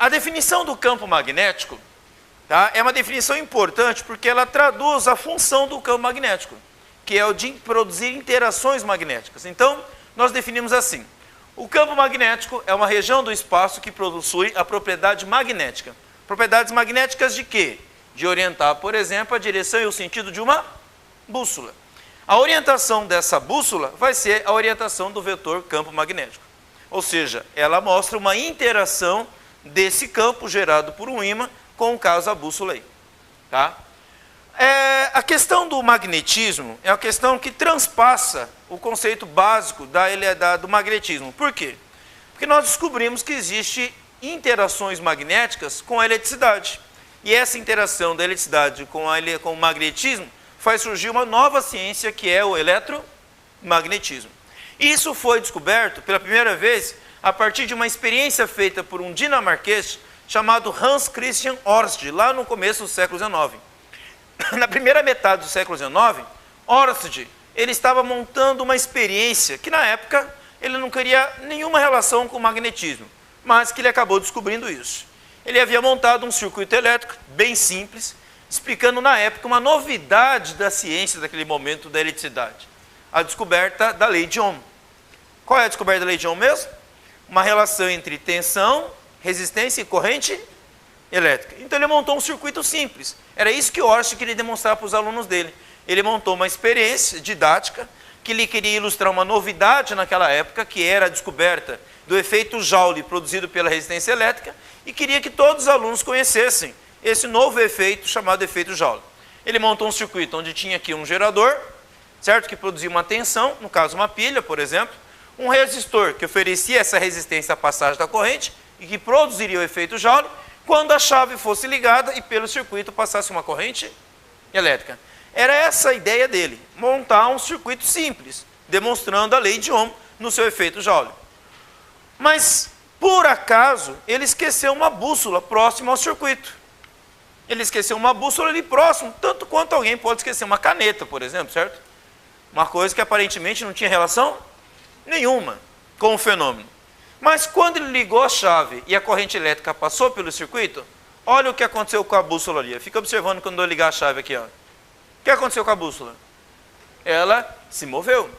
A definição do campo magnético, tá, é uma definição importante porque ela traduz a função do campo magnético, que é o de produzir interações magnéticas. Então, nós definimos assim: o campo magnético é uma região do espaço que possui a propriedade magnética. Propriedades magnéticas de quê? De orientar, por exemplo, a direção e o sentido de uma bússola. A orientação dessa bússola vai ser a orientação do vetor campo magnético. Ou seja, ela mostra uma interação desse campo gerado por um ímã com o caso da bússola aí. Tá? A questão do magnetismo é uma questão que transpassa o conceito básico do magnetismo. Por quê? Porque nós descobrimos que existe interações magnéticas com a eletricidade. E essa interação da eletricidade com o magnetismo faz surgir uma nova ciência que é o eletromagnetismo. Isso foi descoberto pela primeira vez a partir de uma experiência feita por um dinamarquês chamado Hans Christian Ørsted, lá no começo do século XIX. Na primeira metade do século XIX, Ørsted ele estava montando uma experiência que na época ele não queria nenhuma relação com o magnetismo, mas que ele acabou descobrindo isso. Ele havia montado um circuito elétrico bem simples, explicando na época uma novidade da ciência daquele momento da eletricidade, a descoberta da lei de Ohm. Qual é a descoberta da lei de Ohm mesmo? Uma relação entre tensão, resistência e corrente elétrica. Então ele montou um circuito simples. Era isso que Ørsted queria demonstrar para os alunos dele. Ele montou uma experiência didática que ele queria ilustrar uma novidade naquela época, que era a descoberta do efeito Joule produzido pela resistência elétrica, e queria que todos os alunos conhecessem esse novo efeito chamado efeito Joule. Ele montou um circuito onde tinha aqui um gerador, certo? Que produzia uma tensão, no caso uma pilha, por exemplo, um resistor que oferecia essa resistência à passagem da corrente e que produziria o efeito Joule quando a chave fosse ligada e pelo circuito passasse uma corrente elétrica. Era essa a ideia dele, montar um circuito simples, demonstrando a lei de Ohm no seu efeito Joule. Mas, por acaso, ele esqueceu uma bússola próxima ao circuito. Ele esqueceu uma bússola ali próximo, tanto quanto alguém pode esquecer uma caneta, por exemplo, certo? Uma coisa que aparentemente não tinha relação nenhuma com o fenômeno. Mas quando ele ligou a chave e a corrente elétrica passou pelo circuito, olha o que aconteceu com a bússola ali. Fica observando quando eu ligar a chave aqui, ó. O que aconteceu com a bússola? Ela se moveu.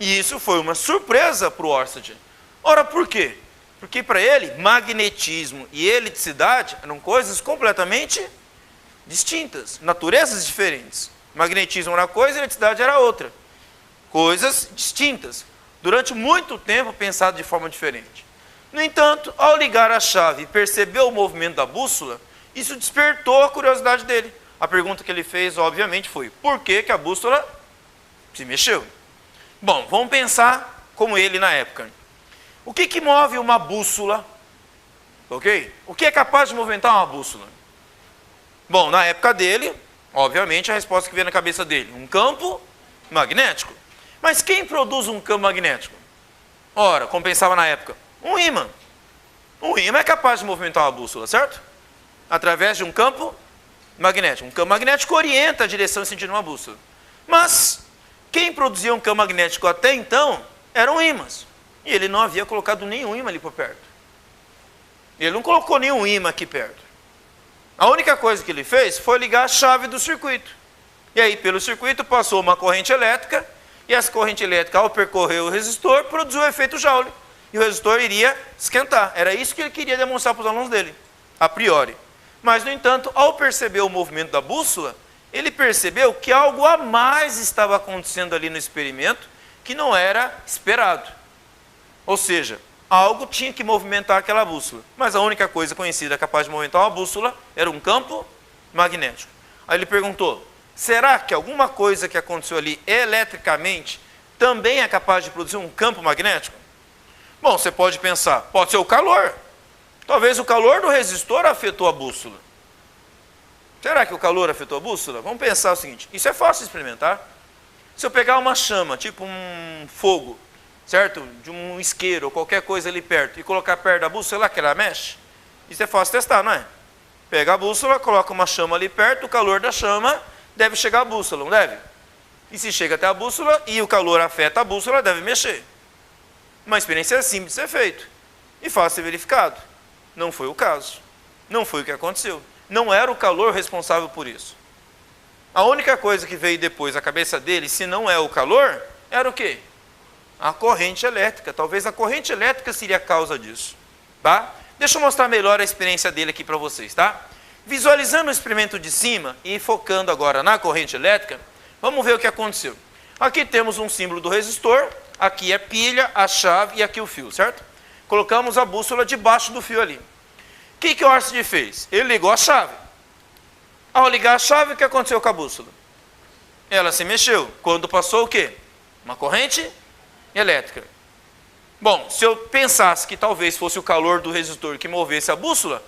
E isso foi uma surpresa para o Ørsted. Ora, por quê? Porque para ele, magnetismo e eletricidade eram coisas completamente distintas, naturezas diferentes. Magnetismo era uma coisa e eletricidade era outra. Coisas distintas. Durante muito tempo pensado de forma diferente. No entanto, ao ligar a chave e perceber o movimento da bússola, isso despertou a curiosidade dele. A pergunta que ele fez, obviamente, foi: por que que a bússola se mexeu? Bom, vamos pensar como ele na época. O que que move uma bússola? Ok? O que é capaz de movimentar uma bússola? Bom, na época dele, obviamente, a resposta que veio na cabeça dele: um campo magnético. Mas quem produz um campo magnético? Ora, como pensava na época, um ímã. Um ímã é capaz de movimentar uma bússola, certo? Através de um campo magnético. Um campo magnético orienta a direção e sentido de uma bússola. Mas quem produzia um campo magnético até então eram ímãs. E ele não havia colocado nenhum ímã ali por perto. Ele não colocou nenhum ímã aqui perto. A única coisa que ele fez foi ligar a chave do circuito. E aí, pelo circuito, passou uma corrente elétrica. E essa corrente elétrica, ao percorrer o resistor, produziu o efeito Joule. E o resistor iria esquentar. Era isso que ele queria demonstrar para os alunos dele, a priori. Mas, no entanto, ao perceber o movimento da bússola, ele percebeu que algo a mais estava acontecendo ali no experimento que não era esperado. Ou seja, algo tinha que movimentar aquela bússola. Mas a única coisa conhecida capaz de movimentar uma bússola era um campo magnético. Aí ele perguntou: será que alguma coisa que aconteceu ali eletricamente também é capaz de produzir um campo magnético? Bom, você pode pensar, pode ser o calor. Talvez o calor do resistor afetou a bússola. Será que o calor afetou a bússola? Vamos pensar o seguinte, isso é fácil de experimentar. Se eu pegar uma chama, tipo um fogo, certo? De um isqueiro ou qualquer coisa ali perto, e colocar perto da bússola, será que ela mexe? Isso é fácil testar, não é? Pega a bússola, coloca uma chama ali perto, o calor da chama deve chegar à bússola, não deve? E se chega até a bússola e o calor afeta a bússola, deve mexer. Uma experiência simples de ser feito e fácil de ser verificado. Não foi o caso. Não foi o que aconteceu. Não era o calor responsável por isso. A única coisa que veio depois à cabeça dele, se não é o calor, era o quê? A corrente elétrica. Talvez a corrente elétrica seria a causa disso. Tá? Deixa eu mostrar melhor a experiência dele aqui para vocês, tá? Visualizando o experimento de cima e focando agora na corrente elétrica, vamos ver o que aconteceu. Aqui temos um símbolo do resistor, aqui a pilha, a chave e aqui o fio, certo? Colocamos a bússola debaixo do fio ali. O que o Arcid fez? Ele ligou a chave. Ao ligar a chave, o que aconteceu com a bússola? Ela se mexeu. Quando passou o quê? Uma corrente elétrica. Bom, se eu pensasse que talvez fosse o calor do resistor que movesse a bússola,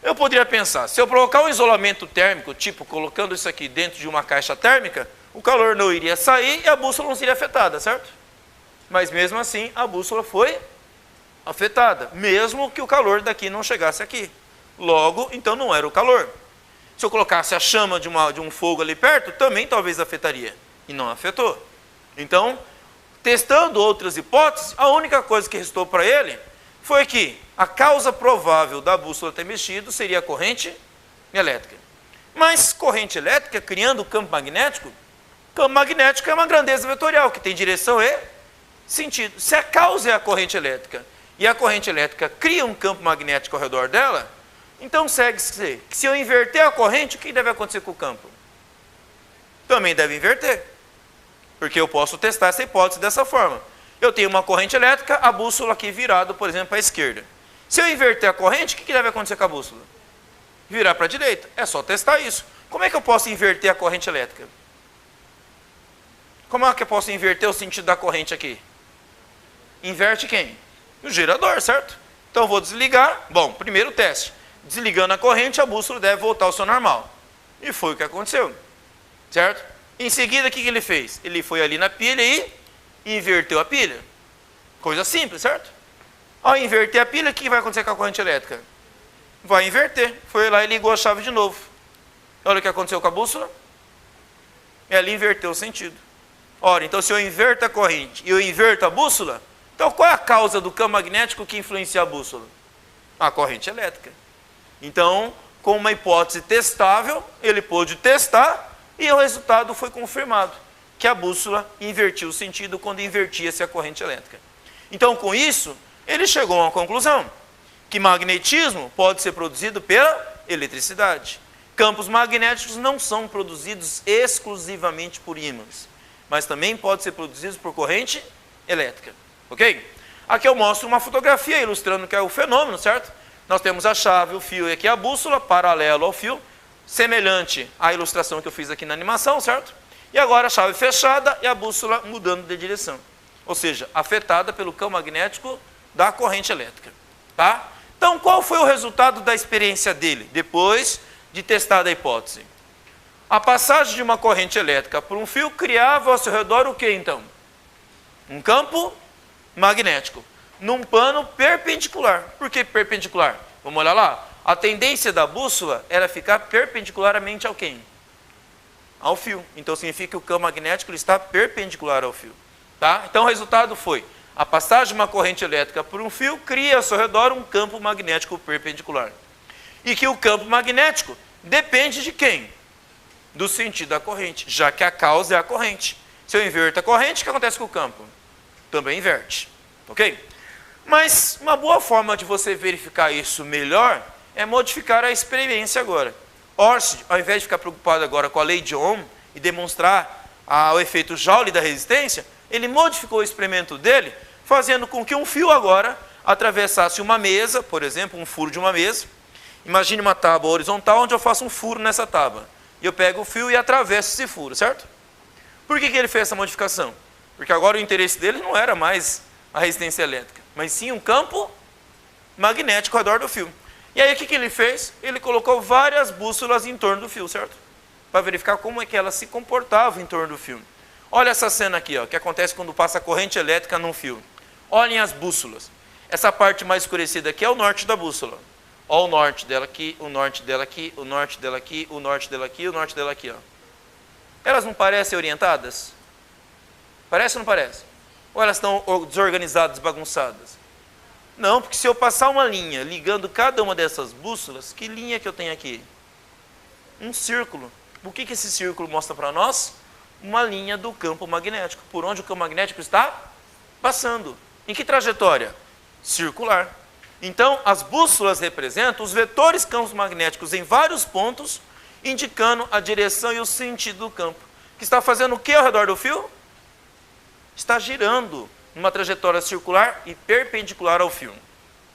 eu poderia pensar, se eu provocar um isolamento térmico, tipo colocando isso aqui dentro de uma caixa térmica, o calor não iria sair e a bússola não seria afetada, certo? Mas mesmo assim, a bússola foi afetada, mesmo que o calor daqui não chegasse aqui. Logo, então não era o calor. Se eu colocasse a chama de um fogo ali perto, também talvez afetaria. E não afetou. Então, testando outras hipóteses, a única coisa que restou para ele foi que a causa provável da bússola ter mexido seria a corrente elétrica. Mas corrente elétrica, criando o campo magnético é uma grandeza vetorial, que tem direção e sentido. Se a causa é a corrente elétrica, e a corrente elétrica cria um campo magnético ao redor dela, então segue-se que se eu inverter a corrente, o que deve acontecer com o campo? Também deve inverter. Porque eu posso testar essa hipótese dessa forma. Eu tenho uma corrente elétrica, a bússola aqui virada, por exemplo, para a esquerda. Se eu inverter a corrente, o que deve acontecer com a bússola? Virar para a direita. É só testar isso. Como é que eu posso inverter a corrente elétrica? Como é que eu posso inverter o sentido da corrente aqui? Inverte quem? O gerador, certo? Então eu vou desligar. Bom, primeiro teste. Desligando a corrente, a bússola deve voltar ao seu normal. E foi o que aconteceu. Certo? Em seguida, o que ele fez? Ele foi ali na pilha e inverteu a pilha. Coisa simples, certo? Ao inverter a pilha, o que vai acontecer com a corrente elétrica? Vai inverter. Foi lá e ligou a chave de novo. Olha o que aconteceu com a bússola. Ela inverteu o sentido. Ora, então se eu inverto a corrente e eu inverto a bússola, então qual é a causa do campo magnético que influencia a bússola? A corrente elétrica. Então, com uma hipótese testável, ele pôde testar e o resultado foi confirmado, que a bússola invertiu o sentido quando invertia-se a corrente elétrica. Então, com isso, ele chegou a uma conclusão, que magnetismo pode ser produzido pela eletricidade. Campos magnéticos não são produzidos exclusivamente por ímãs, mas também podem ser produzidos por corrente elétrica. Ok? Aqui eu mostro uma fotografia ilustrando o que é o fenômeno, certo? Nós temos a chave, o fio e aqui a bússola, paralelo ao fio, semelhante à ilustração que eu fiz aqui na animação, certo? E agora a chave fechada e a bússola mudando de direção. Ou seja, afetada pelo campo magnético da corrente elétrica. Tá? Então, qual foi o resultado da experiência dele, depois de testar a hipótese? A passagem de uma corrente elétrica por um fio criava ao seu redor o que, então? Um campo magnético, num plano perpendicular. Por que perpendicular? Vamos olhar lá. A tendência da bússola era ficar perpendicularmente ao quem? Ao fio. Então significa que o campo magnético está perpendicular ao fio. Tá? Então o resultado foi, a passagem de uma corrente elétrica por um fio cria ao seu redor um campo magnético perpendicular. E que o campo magnético depende de quem? Do sentido da corrente, já que a causa é a corrente. Se eu inverto a corrente, o que acontece com o campo? Também inverte. Ok? Mas uma boa forma de você verificar isso melhor é modificar a experiência agora. Oersted, ao invés de ficar preocupado agora com a lei de Ohm e demonstrar o efeito Joule da resistência, ele modificou o experimento dele, fazendo com que um fio agora atravessasse uma mesa, por exemplo, um furo de uma mesa. Imagine uma tábua horizontal onde eu faço um furo nessa tábua. E eu pego o fio e atravesso esse furo, certo? Por que ele fez essa modificação? Porque agora o interesse dele não era mais a resistência elétrica, mas sim um campo magnético ao redor do fio. E aí o que ele fez? Ele colocou várias bússolas em torno do fio, certo? Para verificar como é que ela se comportava em torno do fio. Olha essa cena aqui, ó, que acontece quando passa corrente elétrica num fio. Olhem as bússolas. Essa parte mais escurecida aqui é o norte da bússola. Olha o norte dela aqui, o norte dela aqui, o norte dela aqui, o norte dela aqui, o norte dela aqui. Ó. Elas não parecem orientadas? Parece ou não parece? Ou elas estão desorganizadas, bagunçadas? Não, porque se eu passar uma linha ligando cada uma dessas bússolas, que linha que eu tenho aqui? Um círculo. O que esse círculo mostra para nós? Uma linha do campo magnético, por onde o campo magnético está passando. Em que trajetória? Circular. Então, as bússolas representam os vetores campos magnéticos em vários pontos, indicando a direção e o sentido do campo. Que está fazendo o que ao redor do fio? Está girando numa trajetória circular e perpendicular ao fio.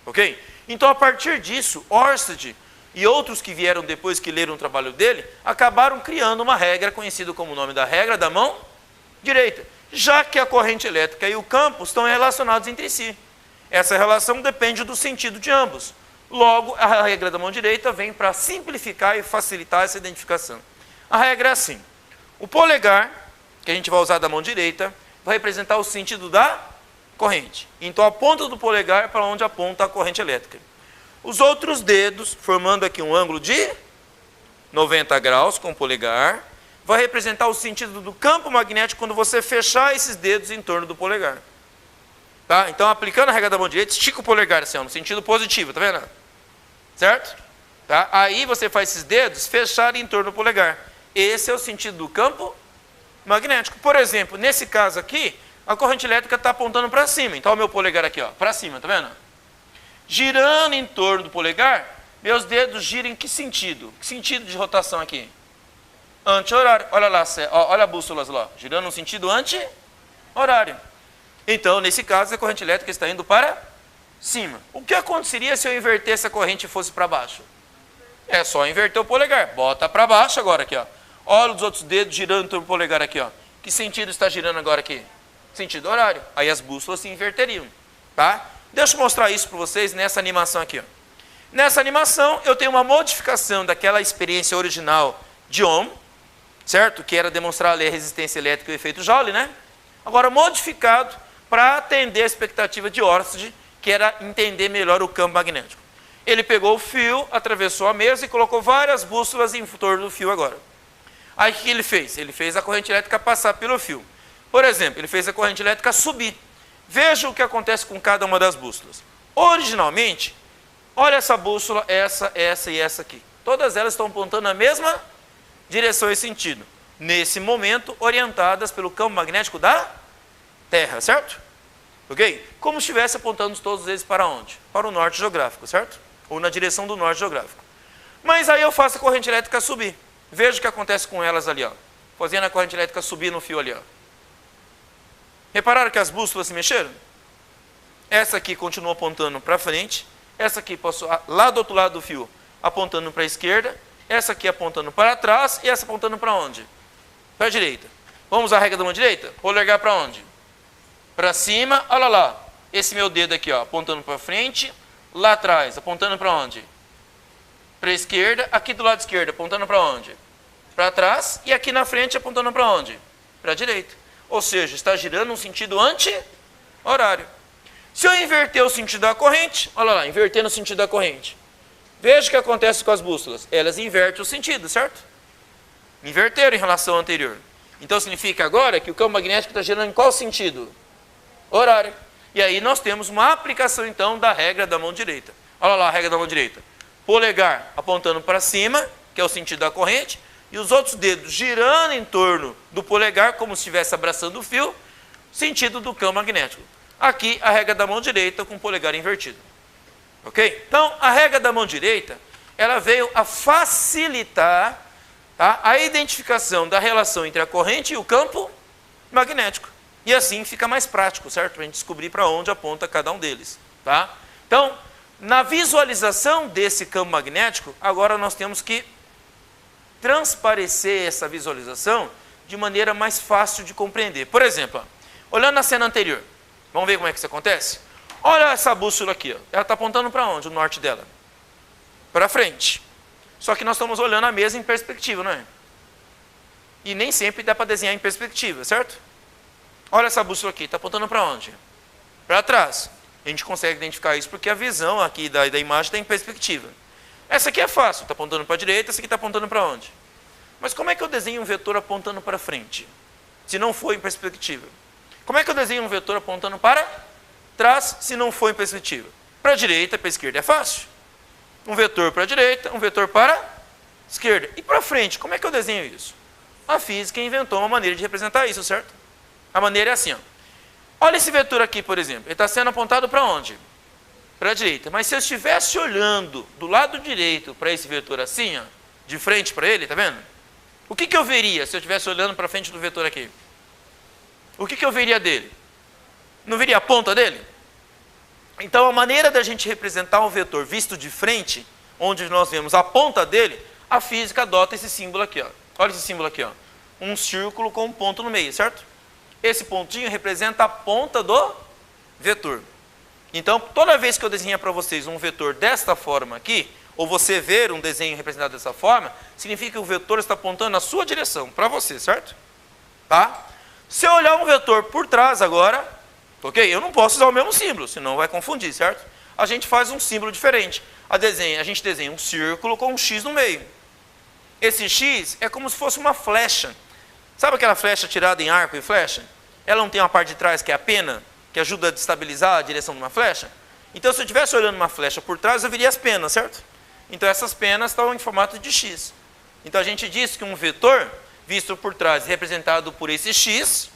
Ok? Então, a partir disso, Ørsted e outros que vieram depois, que leram o trabalho dele, acabaram criando uma regra conhecida como o nome da regra da mão direita, já que a corrente elétrica e o campo estão relacionados entre si. Essa relação depende do sentido de ambos. Logo, a regra da mão direita vem para simplificar e facilitar essa identificação. A regra é assim: o polegar, que a gente vai usar da mão direita, vai representar o sentido da corrente. Então, a ponta do polegar é para onde aponta a corrente elétrica. Os outros dedos, formando aqui um ângulo de 90 graus com o polegar, vai representar o sentido do campo magnético quando você fechar esses dedos em torno do polegar. Tá? Então, aplicando a regra da mão direita, estica o polegar assim, no sentido positivo, tá vendo? Certo? Tá? Aí você faz esses dedos fecharem em torno do polegar. Esse é o sentido do campo magnético. Por exemplo, nesse caso aqui, a corrente elétrica está apontando para cima. Então, o meu polegar aqui, para cima, tá vendo? Girando em torno do polegar, meus dedos giram em que sentido? Que sentido de rotação aqui? Anti-horário. Olha lá, olha a bússola lá, girando no sentido anti-horário. Então, nesse caso, a corrente elétrica está indo para cima. O que aconteceria se eu invertesse a corrente e fosse para baixo? É só inverter o polegar. Bota para baixo agora aqui, ó. Olha os outros dedos girando em torno do polegar aqui, ó. Que sentido está girando agora aqui? Sentido horário. Aí as bússolas se inverteriam, tá? Deixa eu mostrar isso para vocês nessa animação aqui, ó. Nessa animação, eu tenho uma modificação daquela experiência original de Ohm, certo? Que era demonstrar ali a resistência elétrica e o efeito Joule, né? Agora modificado para atender a expectativa de Ørsted, que era entender melhor o campo magnético. Ele pegou o fio, atravessou a mesa e colocou várias bússolas em torno do fio agora. Aí o que ele fez? Ele fez a corrente elétrica passar pelo fio. Por exemplo, ele fez a corrente elétrica subir. Veja o que acontece com cada uma das bússolas. Originalmente, olha essa bússola, essa e essa aqui. Todas elas estão apontando na mesma direção e sentido. Nesse momento, orientadas pelo campo magnético da Terra, certo? Ok? Como se estivesse apontando todos eles para onde? Para o norte geográfico, certo? Ou na direção do norte geográfico. Mas aí eu faço a corrente elétrica subir. Veja o que acontece com elas ali, ó. Fazendo a corrente elétrica subir no fio ali, ó. Repararam que as bússolas se mexeram? Essa aqui continua apontando para frente. Essa aqui passou lá do outro lado do fio, apontando para a esquerda. Essa aqui apontando para trás. E essa apontando para onde? Para a direita. Vamos usar a regra da mão direita? Polegar para onde? Para cima. Olha lá. Esse meu dedo aqui, ó, apontando para frente. Lá atrás, apontando para onde? Para a esquerda. Aqui do lado esquerdo, apontando para onde? Para trás. E aqui na frente, apontando para onde? Para a direita. Ou seja, está girando um sentido anti-horário. Se eu inverter o sentido da corrente, olha lá, invertendo o sentido da corrente. Veja o que acontece com as bússolas. Elas invertem o sentido, certo? Inverteram em relação ao anterior. Então significa agora que o campo magnético está girando em qual sentido? Horário. E aí nós temos uma aplicação então da regra da mão direita. Olha lá a regra da mão direita. Polegar apontando para cima, que é o sentido da corrente, e os outros dedos girando em torno do polegar, como se estivesse abraçando o fio, sentido do campo magnético. Aqui a regra da mão direita com o polegar invertido. Ok? Então, a regra da mão direita, ela veio a facilitar, tá, a identificação da relação entre a corrente e o campo magnético. E assim fica mais prático, certo? Para a gente descobrir para onde aponta cada um deles. Tá? Então, na visualização desse campo magnético, agora nós temos que transparecer essa visualização de maneira mais fácil de compreender. Por exemplo, ó, olhando a cena anterior, vamos ver como é que isso acontece? Olha essa bússola aqui, ó. Ela está apontando para onde, o norte dela? Para frente. Só que nós estamos olhando a mesa em perspectiva, não é? E nem sempre dá para desenhar em perspectiva, certo? Olha essa bússola aqui, está apontando para onde? Para trás. A gente consegue identificar isso porque a visão aqui da imagem está em perspectiva. Essa aqui é fácil, está apontando para a direita, essa aqui está apontando para onde? Mas como é que eu desenho um vetor apontando para frente, se não for em perspectiva? Como é que eu desenho um vetor apontando para trás, se não for em perspectiva? Para a direita, para a esquerda é fácil. Um vetor para a direita, um vetor para a esquerda. E para frente, como é que eu desenho isso? A física inventou uma maneira de representar isso, certo? A maneira é assim, ó. Olha esse vetor aqui, por exemplo. Ele está sendo apontado para onde? Para a direita. Mas se eu estivesse olhando do lado direito para esse vetor assim, ó, de frente para ele, tá vendo? O que eu veria se eu estivesse olhando para frente do vetor aqui? O que eu veria dele? Não veria a ponta dele? Então, a maneira da gente representar um vetor visto de frente, onde nós vemos a ponta dele, a física adota esse símbolo aqui, ó. Olha esse símbolo aqui, ó. Um círculo com um ponto no meio, certo? Esse pontinho representa a ponta do vetor. Então, toda vez que eu desenhar para vocês um vetor desta forma aqui, ou você ver um desenho representado dessa forma, significa que o vetor está apontando na sua direção, para você, certo? Tá? Se eu olhar um vetor por trás agora, ok? Eu não posso usar o mesmo símbolo, senão vai confundir, certo? A gente faz um símbolo diferente. A gente desenha um círculo com um X no meio. Esse X é como se fosse uma flecha. Sabe aquela flecha tirada em arco e flecha? Ela não tem uma parte de trás que é a pena, que ajuda a estabilizar a direção de uma flecha? Então, se eu estivesse olhando uma flecha por trás, eu veria as penas, certo? Então, essas penas estão em formato de X. Então, a gente diz que um vetor, visto por trás, representado por esse X,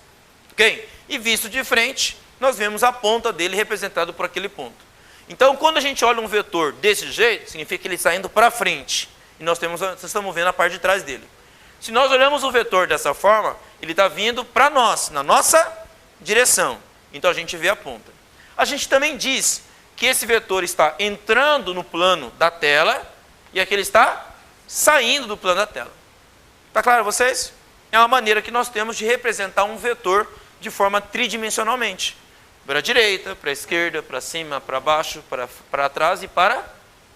ok? E visto de frente, nós vemos a ponta dele representado por aquele ponto. Então, quando a gente olha um vetor desse jeito, significa que ele está indo para frente. E nós estamos vendo a parte de trás dele. Se nós olhamos o vetor dessa forma, ele está vindo para nós, na nossa direção. Então, a gente vê a ponta. A gente também diz que esse vetor está entrando no plano da tela e aquele está saindo do plano da tela. Está claro a vocês? É uma maneira que nós temos de representar um vetor de forma tridimensionalmente. Para a direita, para a esquerda, para cima, para baixo, para trás e para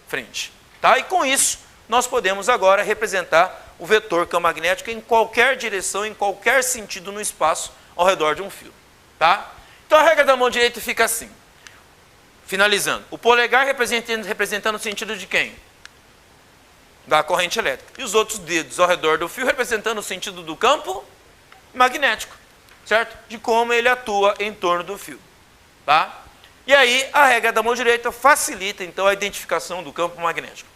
frente. Tá? E com isso, nós podemos agora representar o vetor campo magnético em qualquer direção, em qualquer sentido no espaço ao redor de um fio. Tá? Então a regra da mão direita fica assim. Finalizando. O polegar representando o sentido de quem? Da corrente elétrica. E os outros dedos ao redor do fio representando o sentido do campo magnético. Certo? De como ele atua em torno do fio. Tá? E aí a regra da mão direita facilita então a identificação do campo magnético.